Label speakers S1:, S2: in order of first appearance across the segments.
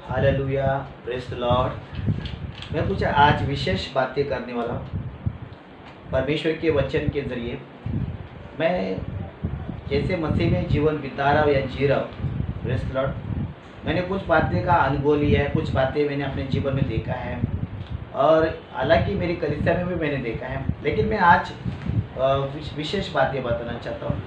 S1: Hallelujah, praise the Lord. मैं कुछ आज विशेष बातें करने वाला हूँ परमेश्वर के वचन के ज़रिए। मैं जैसे मसीह में जीवन बिता रहा हूँ या जी रहा हूँ, प्रेज द लॉर्ड, मैंने कुछ बातें का अनुभव लिया है, कुछ बातें मैंने अपने जीवन में देखा है और हालांकि मेरी कलीसिया में भी मैंने देखा है, लेकिन मैं आज विशेष बातें बताना चाहता हूँ।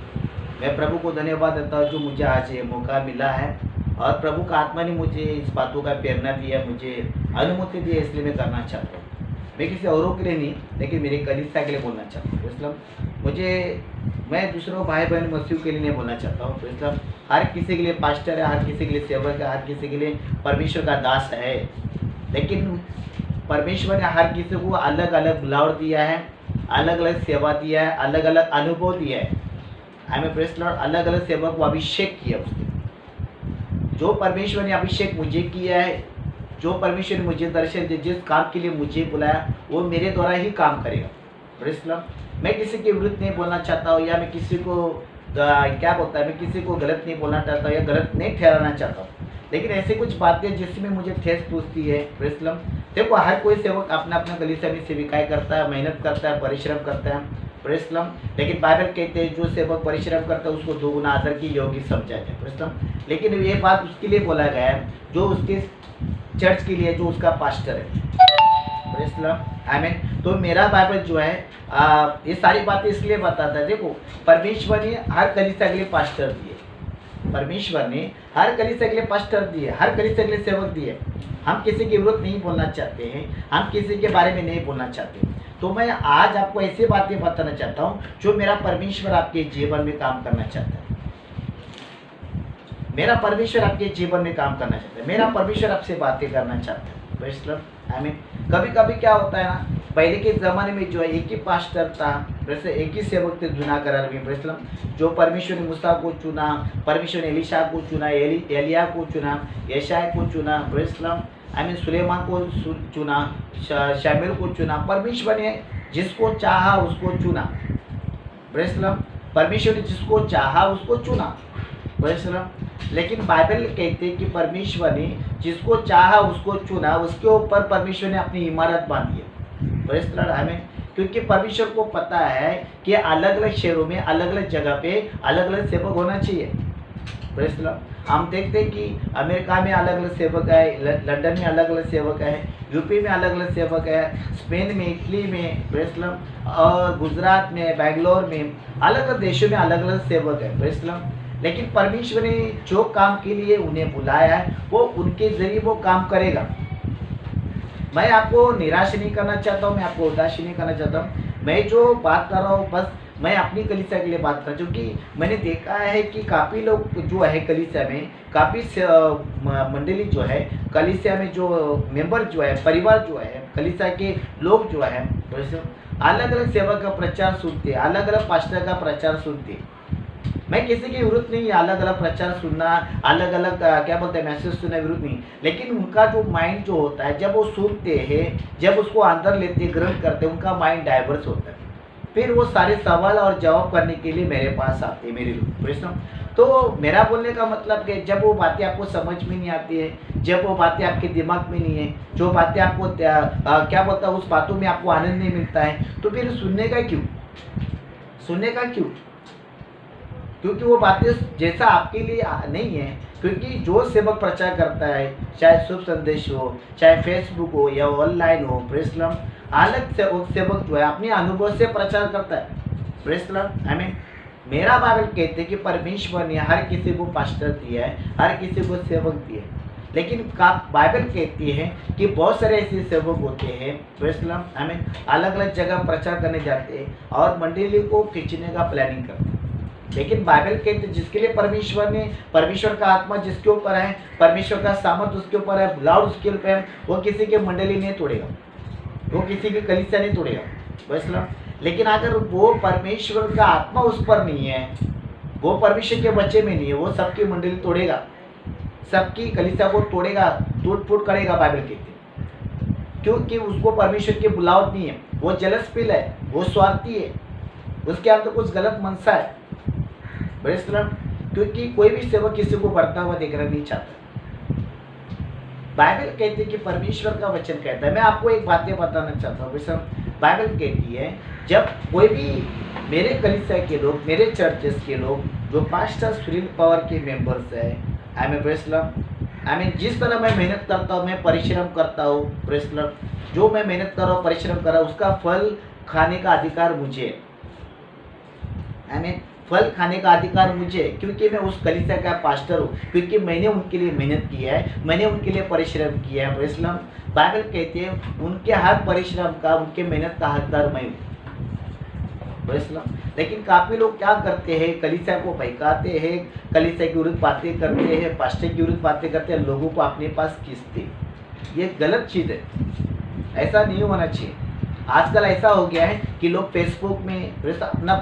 S1: मैं प्रभु को धन्यवाद देता हूँ जो मुझे आज ये मौका मिला है और प्रभु का आत्मा ने मुझे इस बातों का प्रेरणा दिया, मुझे अनुमति दी है, इसलिए मैं करना चाहता हूँ। मैं किसी औरों के लिए नहीं, लेकिन मेरे कलीसिया के लिए बोलना चाहता हूँ। इसलिए मैं दूसरों भाई बहन मसीह के लिए नहीं बोलना चाहता हूँ। इसलिए हर किसी के लिए पास्टर है, हर किसी के लिए सेवक है, हर किसी के लिए परमेश्वर का दास है, लेकिन परमेश्वर ने हर किसी को अलग अलग बुलाव दिया है, अलग अलग सेवा दिया है, अलग अलग अनुभव दिया है। हमें प्रेस लॉर्ड अलग अलग सेवक को अभिषेक किया उसने। जो परमेश्वर ने अभिषेक मुझे किया है, जो परमेश्वर ने मुझे दर्शन दिया, जिस काम के लिए मुझे बुलाया, वो मेरे द्वारा ही काम करेगा। प्रेस लॉर्ड, मैं किसी के विरुद्ध नहीं बोलना चाहता हूँ या मैं किसी को क्या बोलता है, मैं किसी को गलत नहीं बोलना चाहता हूँ या गलत नहीं ठहराना चाहता हूँ, लेकिन ऐसी कुछ बातें जिसमें मुझे ठेस पहुँचती है। प्रेस लॉर्ड, देखो हर कोई सेवक अपना अपना कलीसिया में सेविकाएं करता है, मेहनत करता है, परिश्रम करता है। प्रेस लॉर्ड, लेकिन बाइबल कहते हैं जो सेवक परिश्रम करता है उसको 2 गुना आदर की योग्य समझा जाए। प्रेस लॉर्ड, लेकिन ये बात उसके लिए बोला गया है जो उसके चर्च के लिए, जो उसका पास्टर है। प्रेस लॉर्ड, आमीन। तो मेरा बाइबल जो है ये सारी बातें इसलिए बताता है। देखो परमेश्वर ने हर कलीसिया के लिए पास्टर दिए, परमेश्वर ने हर कलीसिया के लिए पास्टर दिए, हर कलीसिया के लिए सेवक दिए। हम किसी के विरुद्ध नहीं बोलना चाहते हैं, हम किसी के बारे में नहीं बोलना चाहते। तो मैं आज आपको ऐसी बातें बताना चाहता हूँ जो मेरा परमेश्वर आपके जीवन में काम करना चाहता है। मेरा परमेश्वर आपके जीवन में काम करना चाहता है, मेरा परमेश्वर आपसे बातें करना चाहता है। प्रेज़ लॉर्ड, आमीन। कभी कभी क्या होता है ना, पहले के ज़माने में जो है एक ही पास्टर था, वैसे एक ही सेवक थे दुनिया करार में। प्रेज़ लॉर्ड, जो परमेश्वर ने मूसा को चुना, परमेश्वर ने एलीशा को चुना, एलिया को चुना, यशायाह को चुना, प्रेज़ लॉर्ड, आमीन, सुलेमान को चुना, शामुएल को चुना। परमेश्वर ने जिसको चाहा उसको चुना। प्रेज़ लॉर्ड, परमेश्वर ने जिसको चाहा उसको चुना। प्रेज़ लॉर्ड, लेकिन बाइबल कहते हैं कि परमेश्वर ने जिसको चाहा उसको चुना, उसके ऊपर परमेश्वर ने अपनी इमारत बांधी है। प्रेज़ लॉर्ड, हमें क्योंकि परमेश्वर को पता है कि अलग अलग शहरों में, अलग अलग जगह पे अलग अलग सेवक होना चाहिए। प्रेज़ लॉर्ड, हम देखते हैं कि अमेरिका में अलग अलग सेवक है, लंदन में अलग अलग सेवक है, यूपी में अलग अलग सेवक है, स्पेन में, इटली में, प्रेज़ लॉर्ड, और गुजरात में, बेंगलोर में, अलग अलग देशों में अलग अलग सेवक है। प्रेज़ लॉर्ड, लेकिन परमेश्वर ने जो काम के लिए उन्हें बुलाया है वो उनके जरिए वो काम करेगा। मैं आपको निराश नहीं करना चाहता हूँ, मैं आपको उदास नहीं करना चाहता हूँ। मैं जो बात कर रहा हूँ बस मैं अपनी कलीसिया के लिए बात कर, क्योंकि मैंने देखा है कि काफ़ी लोग जो है कलीसिया में, काफ़ी मंडली जो है कलीसिया में, जो मेंबर जो है, परिवार जो है, कलीसिया के लोग जो है, अलग अलग सेवा का प्रचार सुनते, अलग अलग पास्टर का प्रचार सुनते। मैं किसी के विरुद्ध नहीं, अलग अलग प्रचार सुनना, अलग अलग क्या बोलते हैं मैसेज सुनना विरुद्ध नहीं, लेकिन उनका जो माइंड जो होता है, जब वो सुनते हैं, जब उसको अंदर लेते, ग्रहण करते, उनका माइंड डाइवर्स होता है। फिर वो सारे सवाल और जवाब करने के लिए मेरे पास आते हैं, मेरे प्रश्न। तो मेरा बोलने का मतलब कि जब वो बातें आपको समझ में नहीं आती है, जब वो बातें आपके दिमाग में नहीं है, जो बातें आपको क्या बोलता है उस बातों में आपको आनंद नहीं मिलता है, तो फिर सुनने का क्यों, सुनने का क्यों? क्योंकि वो बातें जैसा आपके लिए नहीं है। क्योंकि जो सेवक प्रचार करता है, चाहे शुभ संदेश हो, चाहे फेसबुक हो या ऑनलाइन हो, प्रेज़ लॉर्ड, अलग सेवक जो है अपने अनुभव से प्रचार करता है। प्रेज़ लॉर्ड, आमीन। मेरा बाइबल कहते हैं कि परमेश्वर ने हर किसी को पास्टर दिया है, हर किसी को सेवक दिया है, लेकिन बाइबल कहती है कि बहुत सारे ऐसे सेवक होते हैं, प्रेज़ लॉर्ड, आमीन, अलग अलग जगह प्रचार करने जाते हैं और मंडली को खींचने का प्लानिंग करते हैं। लेकिन बाइबल कहते जिसके लिए परमेश्वर का आत्मा जिसके ऊपर है, परमेश्वर का सामर्थ उसके ऊपर है, बुलाव उसके ऊपर है, वो किसी के मंडली नहीं तोड़ेगा, वो किसी की कलीसिया नहीं तोड़ेगा। बस ना, लेकिन अगर वो परमेश्वर का आत्मा उस पर नहीं है, वो परमेश्वर के बच्चे में नहीं है, वो सबकी मंडली तोड़ेगा, सबकी कलीसिया को तोड़ेगा, टूट फूट करेगा। बाइबल कहते क्योंकि उसको परमेश्वर की बुलावट नहीं है, वो जलसपिल है, वो स्वार्थी है, उसके अंदर कुछ गलत मनसा है। क्योंकि कोई भी सेवक किसी को बढ़ता हुआ देखना नहीं चाहता। बाइबल कहती है कि परमेश्वर का वचन कहता है, मैं आपको एक बातें बताना चाहता हूँ विषम। बाइबल कहती है जब कोई भी मेरे कलीसिया के लोग, मेरे चर्चेस के लोग जो पास्टर सुनील पवार के मेंबर्स है, आई मीन जिस तरह मैं मेहनत करता हूँ, मैं परिश्रम करता हूँ प्रेसलर, जो मैं मेहनत कर रहा हूँ, परिश्रम कर रहा हूँ, उसका फल खाने का अधिकार मुझे है। आई मीन फल खाने का अधिकार मुझे, क्योंकि मैं उस कलीसिया का पास्टर हूँ, क्योंकि मैंने उनके लिए मेहनत किया है, मैंने उनके लिए परिश्रम किया है। परिश्रम बाइबल कहती है उनके हर परिश्रम का, उनके मेहनत का हकदार मैं हूँ। लेकिन काफ़ी लोग क्या करते हैं, कलीसिया को बहकाते हैं, कलीसिया की विरुद्ध बातें करते हैं, पास्टर की विरुद्ध बातें करते हैं, लोगों को अपने पास खींचते। ये गलत चीज़ है, ऐसा नहीं होना चाहिए। आजकल ऐसा हो गया है कि लोग फेसबुक में अपना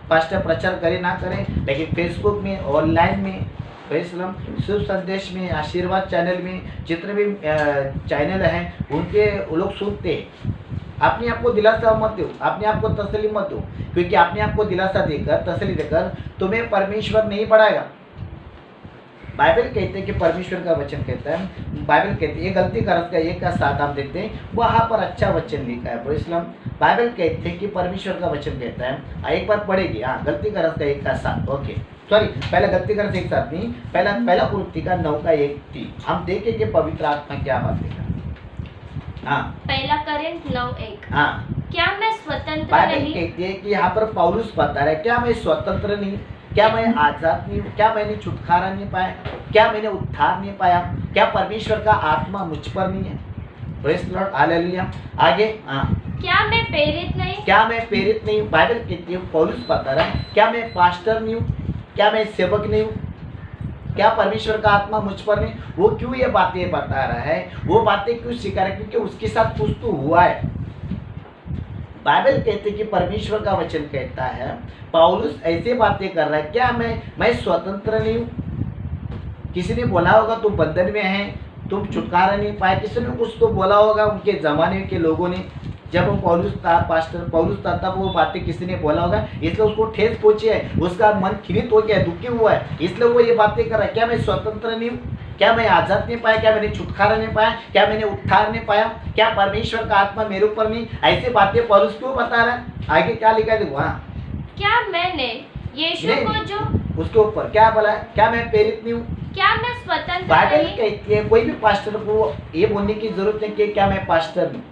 S1: पास्टर प्रचार करें ना करें, लेकिन फेसबुक में, ऑनलाइन में, शुभ संदेश में, आशीर्वाद चैनल में, जितने भी चैनल हैं उनके वो लोग सुनते हैं। अपने आप को दिलासा मत दो, अपने आप को तसल्ली मत दो, क्योंकि अपने आप को दिलासा देकर, तसल्ली देकर तुम्हें परमेश्वर नहीं पढ़ाएगा। बाइबल कहते हैं कि परमेश्वर का वचन कहता है, बाइबल कहती है गलती का रस का 1 का 7 आप देखते हैं, वहाँ पर अच्छा वचन लिखा है। इस्लाम बाइबल कहते हैं कि परमेश्वर का वचन कहता है, एक बार पढ़ेगी, हाँ, गलती का रस का 1 का 7, ओके सॉरी, पहला गलती का रस 1 7 नहीं, पहला कुरुक्ति का 9 का 1 3। हम देखें कि पवित्र आत्मा क्या बात है। हाँ,
S2: पहला कोरिन्थ 9:1।
S1: हाँ,
S2: क्या मैं स्वतंत्र
S1: बाइबल
S2: नहीं?
S1: कहती है कि यहाँ पर पौलुस बता रहा है, क्या मैं स्वतंत्र नहीं, क्या मैं आजाद नहीं हूँ, क्या मैंने छुटकारा नहीं पाया, क्या मैंने उद्धार नहीं पाया, क्या परमेश्वर का आत्मा मुझ पर नहीं है। Praise Lord, hallelujah. आगे, हाँ,
S2: क्या मैं प्रेरित नहीं?
S1: क्या मैं प्रेरित नहीं हूँ। बाइबल कहती है, पौलुस बता रहा है, क्या मैं पास्टर नहीं हूँ, क्या मैं सेवक नहीं हूँ, क्या परमेश्वर का आत्मा मुझ पर नहीं। वो क्यों ये बातें बता रहा है, वो बातें क्यों सिखा रहा है, क्योंकि उसके साथ कुछ तो हुआ है। बाइबल कहते कि परमेश्वर का वचन कहता है, पौलुस ऐसे बातें कर रहा है, क्या मैं स्वतंत्र नहीं हूँ। किसी ने बोला होगा तुम बंधन में हैं, तुम छुटकारा नहीं पाए, किसी ने कुछ तो बोला होगा उनके ज़माने के लोगों ने। जब वो पौलुस था, पास्टर पौलुस था, तब वो बातें किसी ने बोला होगा, इसलिए उसको ठेस पहुंची है, उसका मन खिमित हो गया है, दुखी हुआ है, इसलिए वो ये बातें कर रहा है। क्या मैं स्वतंत्र नहीं हूँ, क्या मैं आज़ाद नहीं पाया, क्या मैंने छुटकारा नहीं पाया, क्या मैंने उद्धार नहीं पाया, क्या परमेश्वर का आत्मा मेरे ऊपर नहीं। ऐसी बातें पौलुस क्यों बता रहा है। आगे क्या लिखा है देखो, हाँ,
S2: क्या मैंने यीशु को जो
S1: उसके ऊपर क्या बोला है, क्या मैं प्रेरित नहीं हूँ,
S2: क्या मैं स्वतंत्र
S1: बाइबल
S2: नहीं?
S1: कहती है कोई भी पास्टर को ये बोलने की जरूरत नहीं कि क्या मैं पास्टर हूँ।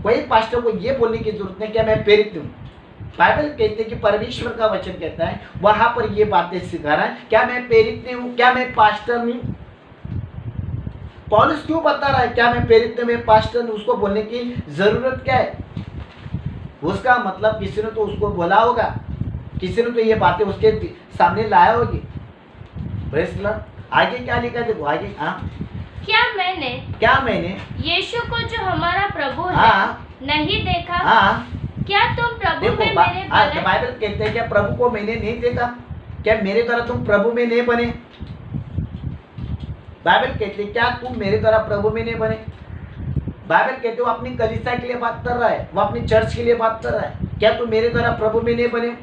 S1: कोई पास्टर को ये बोलने की जरूरत नहीं क्या मैं प्रेरित हूँ। बाइबल कहते हैं कि परमेश्वर का वचन कहता है, वहां पर ये बातें सिखा रहा है, क्या मैं प्रेरित नहीं हूँ, क्या मैं पास्टर नहीं हूँ। पौलुस क्यों बता रहा है क्या मैं प्रेरित नहीं, मैं पास्टर नहीं, उसको बोलने की जरूरत क्या है। उसका मतलब किसी ने तो उसको बोला होगा, किसी ने तो ये बातें उसके सामने लाया होगी। आगे क्या लिखा है देखो, आगे, हाँ, क्या मैंने
S2: यीशु को जो हमारा प्रभु है,
S1: हाँ,
S2: नहीं देखा।
S1: हाँ,
S2: क्या तुम प्रभु
S1: देखो
S2: में मेरे बने?
S1: बाइबल कहते हैं क्या प्रभु को मैंने नहीं देखा, क्या मेरे द्वारा तुम प्रभु में नहीं बने। बाइबल कहते हैं क्या तुम मेरे द्वारा प्रभु में नहीं बने। बाइबल कहते हो अपनी कलीसिया के लिए बात कर रहा है, वो अपनी चर्च के लिए बात कर रहा है, क्या तुम मेरे द्वारा प्रभु में नहीं बने।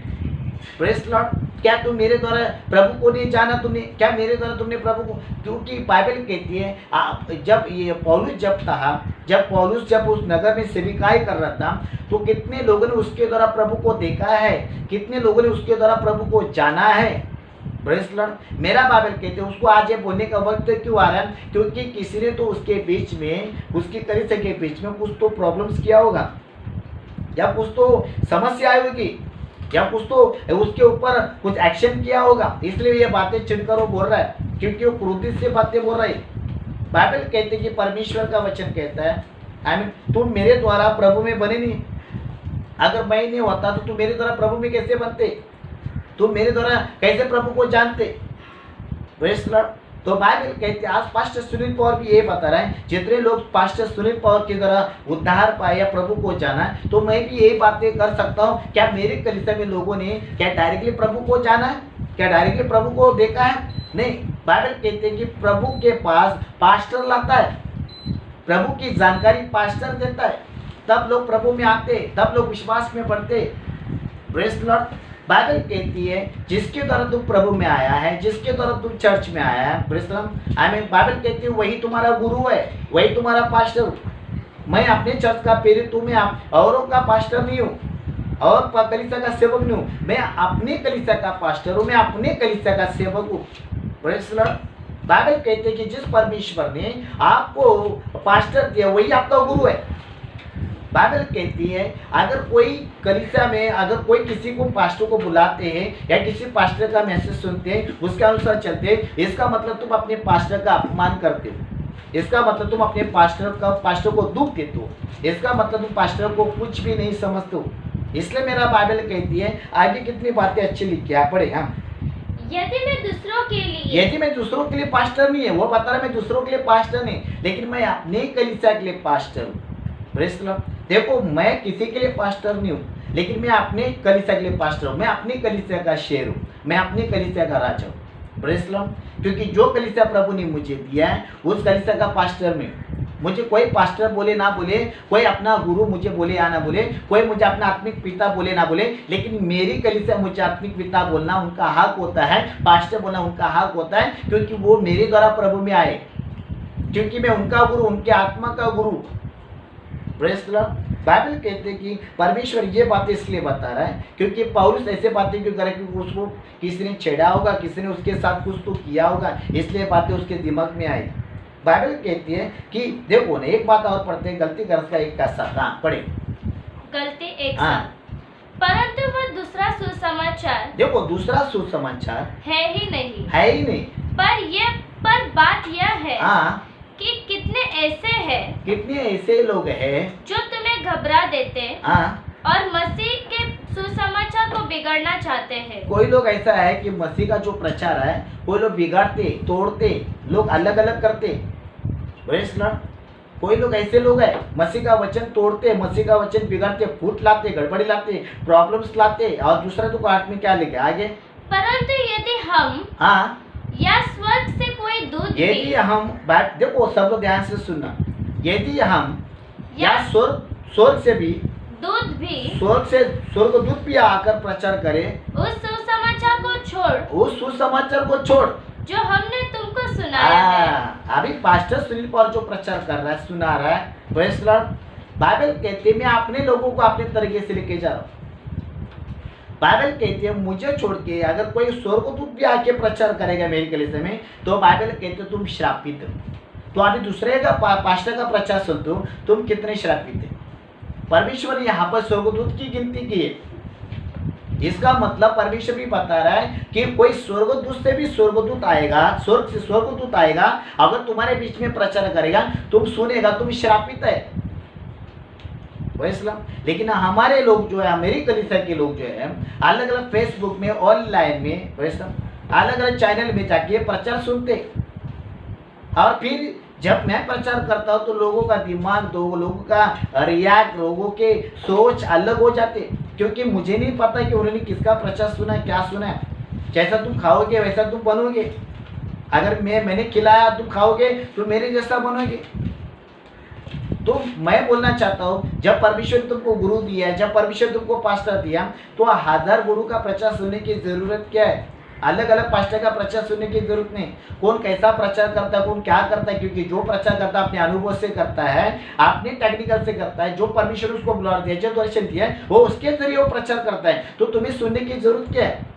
S1: प्रेज़ लॉर्ड, क्या तुम मेरे द्वारा प्रभु को नहीं जाना तुमने, क्या मेरे द्वारा तुमने प्रभु को। क्योंकि बाइबल कहती है जब ये पौलुस जब उस नगर में सेविकाई कर रहा था, तो कितने लोगों ने उसके द्वारा प्रभु को देखा है, कितने लोगों ने उसके द्वारा प्रभु को जाना है। प्रेज़ लॉर्ड, मेरा बाइबल कहते हैं उसको आज ये बोलने का वक्त क्यों आ रहा है, क्योंकि किसी ने तो उसके बीच में, उसकी कलीसिया के बीच में कुछ तो प्रॉब्लम्स किया होगा, या कुछ तो समस्या आई होगी, या कुछ तो उसके ऊपर कुछ एक्शन किया होगा, इसलिए ये बातें चिढ़कर वो बोल रहा है, क्योंकि वो क्रोधित से बातें बोल रहा है। बाइबल कहते हैं कि परमेश्वर का वचन कहता है, आई मीन तुम मेरे द्वारा प्रभु में बने नहीं। अगर मैं नहीं होता तो तुम मेरे द्वारा प्रभु में कैसे बनते, तुम मेरे द्वारा कैसे प्रभु को जानते। प्रेज़ लॉर्ड, तो बाइबल कहते हैं आज पास्टर सुनील पवार भी ये बता रहा है, जितने लोग पास्टर सुनील पवार के द्वारा उद्धार पाए या प्रभु को जाना, तो मैं भी यही बातें कर सकता हूँ। क्या मेरे कलीसिया में लोगों ने क्या डायरेक्टली प्रभु को जाना है, क्या डायरेक्टली प्रभु को देखा है। नहीं, बाइबल कहते हैं कि प्रभु के पास पास्टर लाता है, प्रभु की जानकारी पास्टर देता है, तब लोग प्रभु में आते, तब लोग विश्वास में बढ़ते। प्रेज़ लॉर्ड, बाइबल कहती है जिसके द्वारा तुम प्रभु में आया है, जिसके द्वारा तुम चर्च में आया है, बाइबल कहती है वही तुम्हारा गुरु है, वही तुम्हारा पास्टर। मैं अपने चर्च का प्रेरित हूँ, मैं औरों का पास्टर नहीं हूँ और कलीसिया का सेवक नहीं हूँ, मैं अपने कलीसिया का पास्टर हूँ, मैं अपने कलीसिया का सेवक हूँ। Praise the Lord. बाइबल कहते हैं कि जिस परमेश्वर ने आपको पास्टर दिया वही आपका गुरु है। बाइबल कहती है अगर कोई कलीसिया में अगर कोई किसी को पास्टर को बुलाते हैं या किसी पास्टर का मैसेज सुनते हैं उसके अनुसार चलते हैं, इसका मतलब तुम अपने पास्टर का अपमान करते हो, इसका मतलब तुम अपने पास्टर को दुख देते हो, इसका मतलब तुम पास्टर को कुछ भी नहीं समझते हो। इसलिए मेरा बाइबल कहती है आगे कितनी बातें अच्छी लिखी है, पढ़े। हाँ,
S2: यदि मैं दूसरों के लिए
S1: पास्टर नहीं है, वो बता रहा मैं दूसरों के लिए पास्टर नहीं, लेकिन मैं अपने कलीसिया के लिए पास्टर हूँ। Praise the Lord. देखो मैं किसी के लिए पास्टर नहीं हूँ, लेकिन मैं अपने कलीसिया के लिए पास्टर हूँ, मैं अपनी कलीसिया का शेर हूँ, मैं अपनी कलीसिया का राजा हूँ। Praise the Lord. क्योंकि जो कलीसिया प्रभु ने मुझे दिया है उस कलीसिया का पास्टर में, मुझे कोई पास्टर बोले ना बोले, कोई अपना गुरु मुझे बोले या ना बोले, कोई मुझे अपना आत्मिक पिता बोले ना बोले, लेकिन मेरी कलीसिया मुझे आत्मिक पिता बोलना उनका हक होता है, पास्टर बोलना उनका हक होता है, क्योंकि वो मेरे द्वारा प्रभु में आए, क्योंकि मैं उनका गुरु, उनके आत्मा का गुरु। Praise the Lord. बाइबल कहते हैं कि परमेश्वर ये बातें इसलिए बता रहा है क्योंकि पौलुस ऐसे बातें क्यों करे, क्योंकि उसको किसी ने छेड़ा होगा, किसी ने उसके साथ कुछ तो किया होगा, इसलिए बातें उसके दिमाग में आई। बाइबल कहती है कि देखो ना, एक बात और पढ़ते हैं, गलती कर 1 हाँ पढ़े।
S2: गलती 1 परंतु वह दूसरा सुसमाचार,
S1: देखो दूसरा सुसमाचार
S2: है ही नहीं, पर बात यह है कि कितने ऐसे लोग हैं जो तुम्हें घबरा देते और मसीह के सुसमाचार को बिगाड़ना चाहते हैं।
S1: कोई लोग ऐसा है कि मसीह का जो प्रचार है कोई लोग बिगाड़ते, तोड़ते, लोग अलग अलग करते। Praise the Lord. कोई लोग ऐसे लोग हैं मसीह का वचन तोड़ते, मसीह का वचन बिगाड़ते, फूट लाते, गड़बड़ी लाते, प्रॉब्लम्स लाते और दूसरा तो हाथ में क्या लेके आगे।
S2: परंतु यदि हम या स्वर्ग से कोई दूध
S1: यदि हम बात देखो सब लोग ध्यान से सुनना, यदि हम या स्वर्ग से भी स्वर्ग दूत भी आकर प्रचार करे
S2: उस
S1: सुसमाचार को छोड़
S2: जो हमने तुमको सुनाया है।
S1: अभी पास्टर सुनील पर जो प्रचार कर रहा है, सुना रहा है, प्रेज़ द लॉर्ड। बाइबल कहती है मैं अपने लोगों को अपने तरीके से लेके जा रहा हूँ। बाइबल कहती है मुझे छोड़ के अगर कोई स्वर्गदूत भी आके प्रचार करेगा मेरी कलीसिया में, तो बाइबल कहती है तुम श्रापित हो। तो अभी दूसरे का पास्टर का प्रचार सुनते हो, तुम कितने श्रापित है। परमेश्वर यहाँ पर स्वर्गदूत की गिनती की है, इसका मतलब परमेश्वर भी बता रहा है कि कोई स्वर्गदूत से भी स्वर्गदूत आएगा, स्वर्ग से स्वर्गदूत आएगा, अगर तुम्हारे बीच में प्रचार करेगा तुम सुनेगा, तुम श्रापित है। लेकिन हमारे लोग जो है, मेरी कलीसिया के लोग जो है अलग अलग फेसबुक में, ऑनलाइन में, अलग अलग चैनल में जाके प्रचार सुनते, और फिर जब मैं प्रचार करता हूँ तो लोगों का दिमाग, लोगों का रिएक्ट, लोगों के सोच अलग हो जाते, क्योंकि मुझे नहीं पता कि उन्होंने किसका प्रचार सुना है, क्या सुना है। जैसा तुम खाओगे वैसा तुम बनोगे, अगर मैंने खिलाया तुम खाओगे तो मेरे जैसा बनोगे। तो मैं बोलना चाहता हूँ जब परमेश्वर तुमको गुरु दिया है, जब परमेश्वर तुमको पास्टर दिया, तो 1000 गुरु का प्रचार सुनने की जरूरत क्या है, अलग अलग पास्टर का प्रचार सुनने की जरूरत नहीं। कौन कैसा प्रचार करता है, कौन क्या करता है, क्योंकि जो प्रचार करता है अपने अनुभव से करता है, अपने टेक्निकल से करता है, जो परमेश्वर उसको बुला दिया, जो दर्शन दिया है वो उसके जरिए वो प्रचार करता है। तो तुम्हें सुनने की जरूरत क्या है।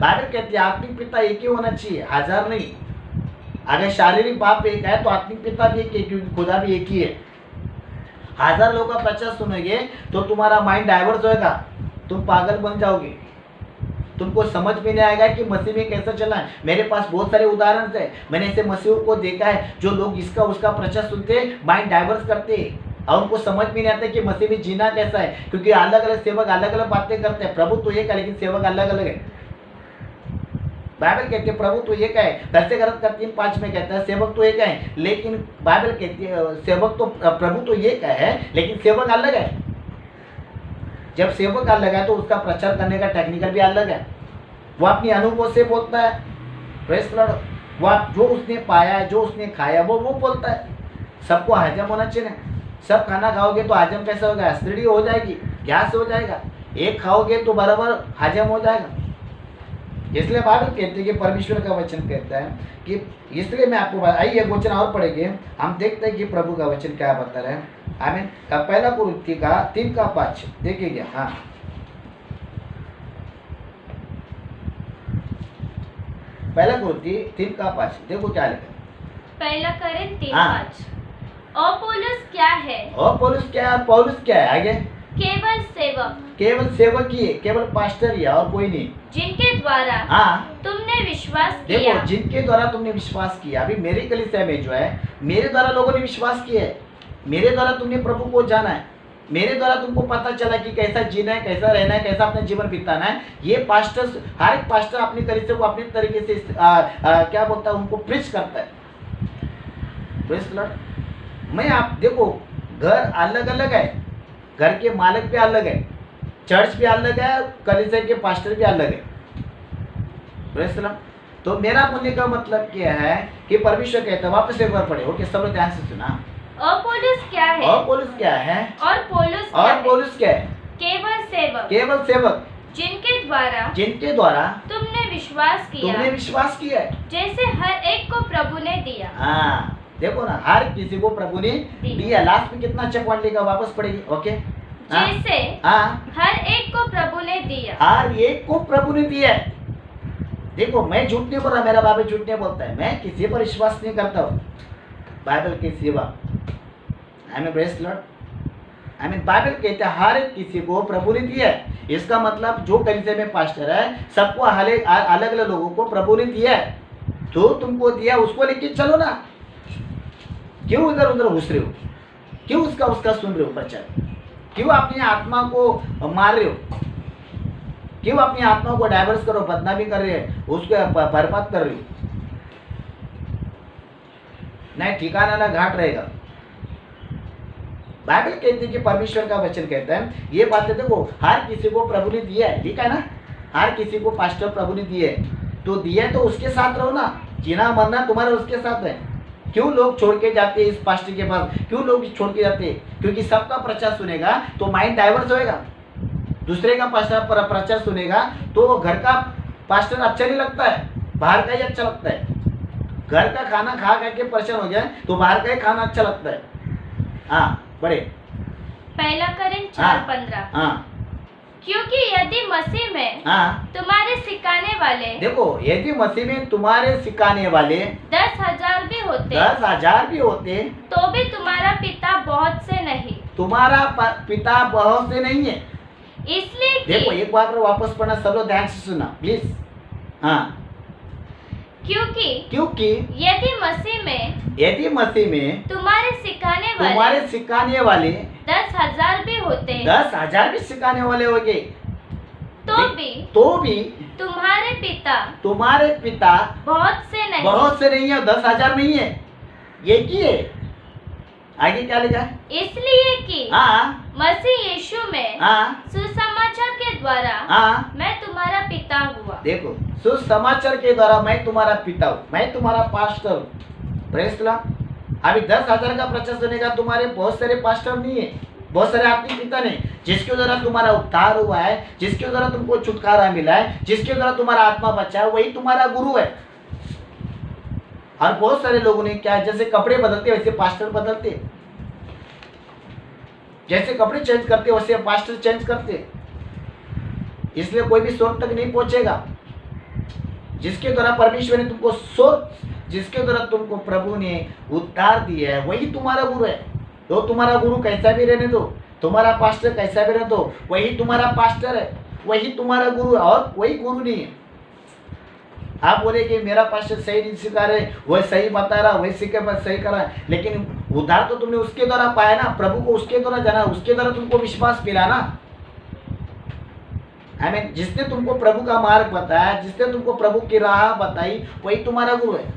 S1: बाइबल कहती है आत्मिक पिता एक ही होना चाहिए, 1000 नहीं। अगर शारीरिक बाप एक है तो आत्मिक पिता भी एक है, क्योंकि खुदा भी एक ही है। 1000 लोगों का प्रचार सुनोगे तो तुम्हारा माइंड डाइवर्स होएगा, तुम पागल बन जाओगे, तुमको समझ में नहीं आएगा कि मसीह में कैसा चला है। मेरे पास बहुत सारे उदाहरण है, मैंने ऐसे मसीहों को देखा है जो लोग इसका उसका प्रचार सुनते माइंड डाइवर्स करते और उनको समझ में नहीं आता कि मसीह में जीना कैसा है, क्योंकि अलग अलग सेवक अलग अलग बातें करते हैं। प्रभु तो एक है लेकिन सेवक अलग अलग है। बाइबल कहती है प्रभु तो एक है, दरसे गरज का 3:5 में कहता है सेवक तो एक है, लेकिन बाइबल कहती है सेवक तो प्रभु तो एक है लेकिन सेवक अलग है। जब सेवक अलग है तो उसका प्रचार करने का टेक्निकल भी अलग है, वो अपनी अनुभव से बोलता है। Praise the Lord. वो जो उसने पाया है, जो उसने खाया वो बोलता है। सबको हजम होना चाहिए। सब खाना खाओगे तो हजम कैसा होगा, एसिडिटी हो जाएगी, गैस हो जाएगा। एक खाओगे तो बराबर हजम हो जाएगा। इसलिए बाइबल कहती है कि परमेश्वर का वचन कहता है कि, इसलिए मैं आपको आइए वचन और पढ़ेंगे, हम देखते हैं कि प्रभु का वचन क्या बता रहा है। आमीन। पहला कुरिन्थी का 3:5 देखिए। हाँ, पहला कुरिन्थी 3:5 देखो क्या लिखा।
S2: पहला कोरिन्थी 3:5। और पौलुस क्या है?
S1: और पौलुस क्या है? पौलुस क्या है? आगे
S2: केवल सेवक।
S1: केवल सेवक ही है, केवल पास्टर ही है और कोई नहीं।
S2: जिनके द्वारा
S1: हाँ,
S2: तुमने विश्वास किया।
S1: देखो, जिनके द्वारा तुमने विश्वास किया। अभी मेरी कलीसिया में जो है, मेरे द्वारा लोगों ने विश्वास किया है, मेरे द्वारा तुमने प्रभु को जाना है, मेरे द्वारा तुमको पता चला कि कैसा जीना है, कैसा रहना है, कैसा अपना जीवन बिताना है। ये पास्टर, हर एक पास्टर अपनी कलीसिया को अपनी तरीके से क्या बोलता है, उनको प्रीच करता है। Praise Lord. मैं आप देखो, घर अलग अलग है, घर के मालिक भी अलग है, चर्च भी अलग है, कलीसिया के पास्टर भी अलग है। Praise Lord. तो मेरा बोलने का मतलब क्या है कि परमेश्वर कहता है, वापस एक बार पढ़े, ओके, सब लोग ध्यान से सुना।
S2: और पौलुस क्या है?
S1: और पौलुस क्या है?
S2: और पौलुस क्या है?
S1: पौलुस क्या है?
S2: केवल सेवक।
S1: केवल सेवक।
S2: जिनके द्वारा तुमने विश्वास किया।
S1: तुमने विश्वास किया है,
S2: जैसे हर एक को प्रभु ने दिया।
S1: हाँ, देखो ना, हर किसी को प्रभु ने दिया। लास्ट में कितना अच्छा पॉइंट लिखा, वापस पढ़ेगी, ओके।
S2: जैसे
S1: हाँ,
S2: हर एक को प्रभु ने दिया।
S1: हर एक को प्रभु ने दिया है। देखो, मैं झूठ नहीं बोल रहा, मेरा बाइबल झूठ नहीं बोलता है, मैं किसी पर विश्वास नहीं करता हूँ बाइबल के सिवा। आमीन, प्रेज़ लॉर्ड। आमीन। बाइबल कहते हैं हर एक किसी को प्रभु ने दिया है। इसका मतलब जो कलीसिया में पास्टर है, सबको अलग अलग लोगों को प्रभु ने दिया है। जो तुमको दिया उसको लेके चलो ना, क्यों इधर उधर घुस रहे हो? क्यों उसका सुन रहे हो प्रचार? क्यों अपनी आत्मा को मार रहे हो? क्यों अपनी आत्मा को डाइवर्स करो, बदनामी कर रहे हैं, उसको बर्बाद कर रहे हो? नहीं ठिकाना ना घाट रहेगा। बाइबल कहती है कि परमेश्वर का वचन कहता है, ये बातें देखो, हर किसी को प्रभु ने दिया है, ठीक है ना? हर किसी को पास्टर प्रभु ने दिए, तो दिया है तो उसके साथ रहो ना। जीना मरना तुम्हारा उसके साथ है। क्यों लोग छोड़ के जाते हैं इस पास्टर के पास? क्यों लोग छोड़ के जाते हैं? क्योंकि सबका प्रचार सुनेगा तो माइंड डाइवर्स होएगा। दूसरे का पास्टर प्रचार सुनेगा तो घर का पास्टर अच्छा नहीं लगता है, बाहर का ही अच्छा लगता है। घर का खाना खा के परेशान हो जाए तो बाहर का ही खाना अच्छा लगता है। हाँ, बड़े
S2: पहला कोरिन्थी 4:15।
S1: हाँ,
S2: क्योंकि यदि मसीह में
S1: हाँ,
S2: तुम्हारे सिखाने वाले,
S1: देखो, यदि मसीह में तुम्हारे सिखाने वाले
S2: 10,000 भी होते,
S1: 10,000 भी होते,
S2: तो भी तुम्हारा पिता बहुत से नहीं।
S1: तुम्हारा पिता बहुत से नहीं है।
S2: इसलिए
S1: देखो, एक बार वापस पढ़ना, सब लोग ध्यान से सुना प्लीज। हाँ, क्योंकि
S2: यदि मसीह में तुम्हारे
S1: सिखाने वाले
S2: 10,000 भी होते,
S1: 10,000 भी सिखाने वाले हो गए, तो भी
S2: तुम्हारे पिता बहुत से नहीं
S1: है, 10,000 नहीं है, एक ही है। आगे क्या लिखा है?
S2: इसलिए कि
S1: हाँ,
S2: मसीह यीशु में
S1: हाँ,
S2: सुसमाचार के द्वारा
S1: हाँ,
S2: मैं तुम्हारा पिता हुआ।
S1: देखो, सुसमाचार के द्वारा मैं तुम्हारा पिता हूँ, मैं तुम्हारा पास्टर हूँ। Praise Lord. अभी 10,000 का प्रचार सुनेगा, तुम्हारे बहुत सारे पास्टर नहीं है, बहुत सारे आत्मिक पिता नहीं, जिसके द्वारा तुम्हारा उद्धार हुआ है, जिसके द्वारा तुमको छुटकारा मिला है, जिसके द्वारा तुम्हारा आत्मा बचा है, वही तुम्हारा गुरु है। और बहुत सारे लोगों ने क्या, जैसे कपड़े बदलते वैसे पास्टर बदलते, जैसे कपड़े चेंज करते वैसे पास्टर चेंज करते। इसलिए कोई भी स्वर्ग तक नहीं पहुंचेगा। जिसके द्वारा परमेश्वर ने तुमको जिसके द्वारा तुमको प्रभु ने उद्धार दिया है, वही तुम्हारा गुरु है। तो तुम्हारा गुरु कैसा भी रहने दो, तुम्हारा पास्टर कैसा भी रहने दो, वही तुम्हारा पास्टर है, वही तुम्हारा गुरु है, और कोई गुरु नहीं है। आप बोले कि मेरा पास्टर सही नहीं सिखा रहे, वह सही बता रहा, वही सीखे बस सही करा, लेकिन उद्धार तो तुमने उसके द्वारा पाया ना, प्रभु को उसके द्वारा जाना, उसके द्वारा तुमको विश्वास मिला ना। आमीन। जिसने तुमको प्रभु का मार्ग बताया, जिसने तुमको प्रभु की राह बताई, वही तुम्हारा गुरु है।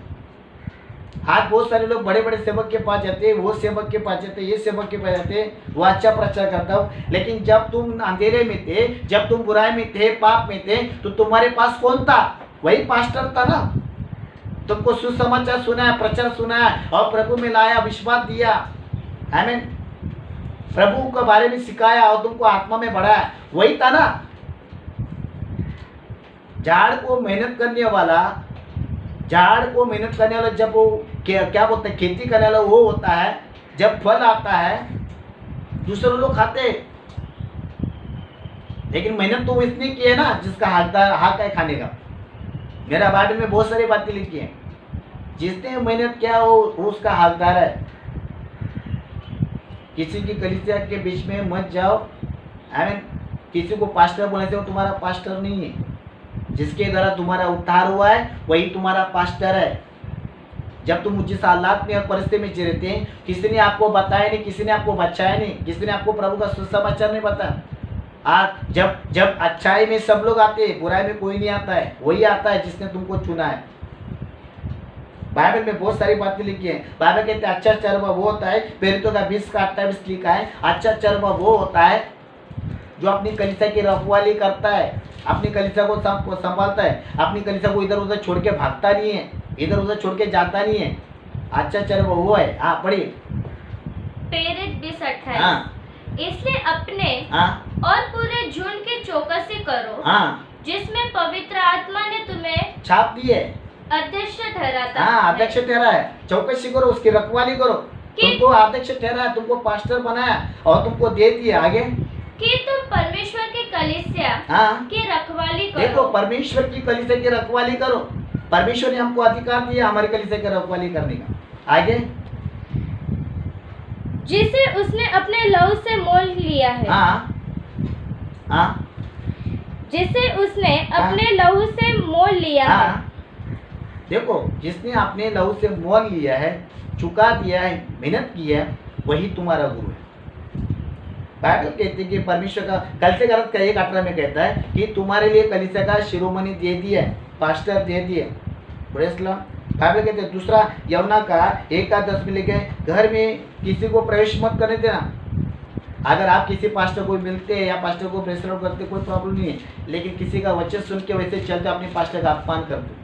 S1: आज बहुत सारे लोग बड़े बड़े सेवक के पास जाते, वो सेवक के पास जाते, ये सेवक के पास जाते, वो अच्छा प्रचार करता हो, लेकिन जब तुम अंधेरे में थे, जब तुम बुराई में थे, पाप में थे, तो तुम्हारे पास कौन था? वही पास्टर था ना। तुमको सुसमाचार सुनाया, प्रचार सुनाया और प्रभु में लाया, विश्वास दिया। आमीन। प्रभु के बारे में सिखाया और तुमको आत्मा में बढ़ाया, वही था ना। झाड़ को मेहनत करने वाला जब वो क्या बोलते हैं, खेती करने वाला वो होता है, जब फल आता है दूसरे लोग खाते हैं, लेकिन मेहनत तो वो इसने की है ना जिसका हक है खाने का। मेरा बाइबल में बहुत सारी बातें लिखी हैं, जिसने मेहनत किया वो उसका हकदार है। किसी की कलीसिया के बीच में मत जाओ। किसी को पास्टर बोलने से वो तुम्हारा पास्टर नहीं है। जिसके द्वारा तुम्हारा उद्धार हुआ है वही तुम्हारा पास्टर है। जब तुम जिस हालात में और परिस्थिति में जी रहते हैं, किसी ने आपको बताया नहीं, किसी ने आपको बचाया नहीं, किसी ने आपको प्रभु का सुसमाचार नहीं बताया। आज जब अच्छाई में सब लोग आते हैं, बुराई में कोई नहीं आता है, वही आता है जिसने तुमको चुना है। बाइबल में बहुत सारी बातें लिखी है। बाइबल कहते हैं अच्छा चरवा वो होता है, प्रेरितों का 20:28 लिखा है, अच्छा चरवा वो होता है जो अपनी कलीसिया की रखवाली करता है, अपनी कलीसिया को संभालता है, अपनी कलीसिया को इधर उधर छोड़ के भागता नहीं है, इधर उधर छोड़ के जाता नहीं है। अच्छा चरवा वो है। हाँ पढ़िए।
S2: प्रेरित 20:28।
S1: हाँ।
S2: इसलिए अपने और पूरे झुंड की चौकसी करो, जिसमें पवित्र आत्मा ने तुम्हें
S1: छाप दी है,
S2: अध्यक्ष ठहरा था।
S1: हाँ अध्यक्ष ठहरा है। चौकसी करो, उसकी रखवाली करो। तुमको अध्यक्ष ठहरा है, तुमको पास्टर बनाया और तुमको दे दिया आगे
S2: कि तुम परमेश्वर की कलीसिया की रखवाली करो।
S1: देखो, परमेश्वर की कलीसिया की रखवाली करो। परमेश्वर ने हमको अधिकार दिया हमारी कलीसिया की रखवाली करने का। आगे,
S2: जिसे उसने अपने लहू से मोल लिया है। जिसे उसने अपने लहू से मोल लिया है।
S1: देखो, जिसने अपने लहू से मोल लिया है, चुका दिया है, मेहनत की है, वही तुम्हारा गुरु है। बाइबल कहती है कि परमेश्वर का कलीसिया का अर्थ 1:18 में कहता है कि तुम्हारे लिए कलीसिया का शिरोमणि दे दिया, पास्टर दे दिए। बाइबल कहते हैं दूसरा यमुना का 1:10 में लिखे, घर में किसी को प्रवेश मत करने देना। अगर आप किसी पास्टर को मिलते हैं या पास्टर को प्रेशर करते, कोई प्रॉब्लम नहीं है, लेकिन किसी का वचन सुन के वैसे चलते अपने पास्टर का अपमान करते।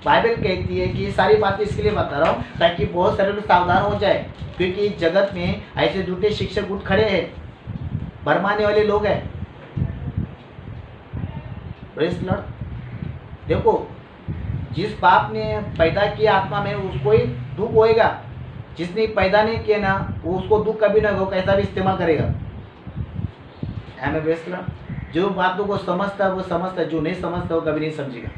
S1: बाइबल कहती है कि ये सारी बातें इसके लिए बता रहा हूँ ताकि बहुत सारे लोग सावधान हो जाए, क्योंकि इस जगत में ऐसे झूठे शिक्षक उठ खड़े हैं, भरमाने वाले लोग हैं। Praise Lord. देखो, जिस बाप ने पैदा किया आत्मा में, उसको ही दुख होएगा। जिसने पैदा नहीं किया ना, वो उसको दुख कभी ना हो, कैसा भी इस्तेमाल करेगा। Praise Lord. जो बातों को समझता है वो समझता है, जो नहीं समझता वो कभी नहीं समझेगा।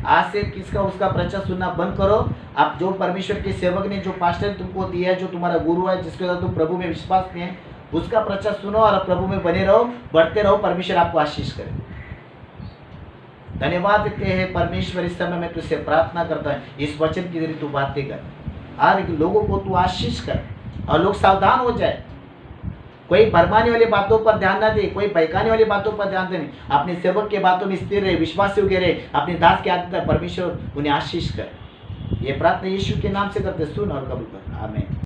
S1: आज से किसका उसका प्रचार सुनना बंद करो। आप जो परमेश्वर के सेवक ने, जो पास्टर तुमको दिया है, जो तुम्हारा गुरु है, जिसके साथ तुम प्रभु में विश्वास में है, उसका प्रचार सुनो और प्रभु में बने रहो, बढ़ते रहो। परमेश्वर आपको आशीष करे। धन्यवाद देते हैं परमेश्वर। इस समय मैं तुझसे प्रार्थना करता हूँ, इस वचन के जरिए तू बातें कर, हर एक लोगों को तू आशीष कर और लोग सावधान हो जाए। कोई भरमाने वाली बातों पर ध्यान ना दे, कोई बहकाने वाली बातों पर ध्यान देने, अपने सेवक के बातों में स्थिर रहे, विश्वासी होकर रहे, अपने दास के आदत परमेश्वर उन्हें आशीष कर। ये प्रार्थना यीशु के नाम से करते, सुन और कबूल कर। आमीन।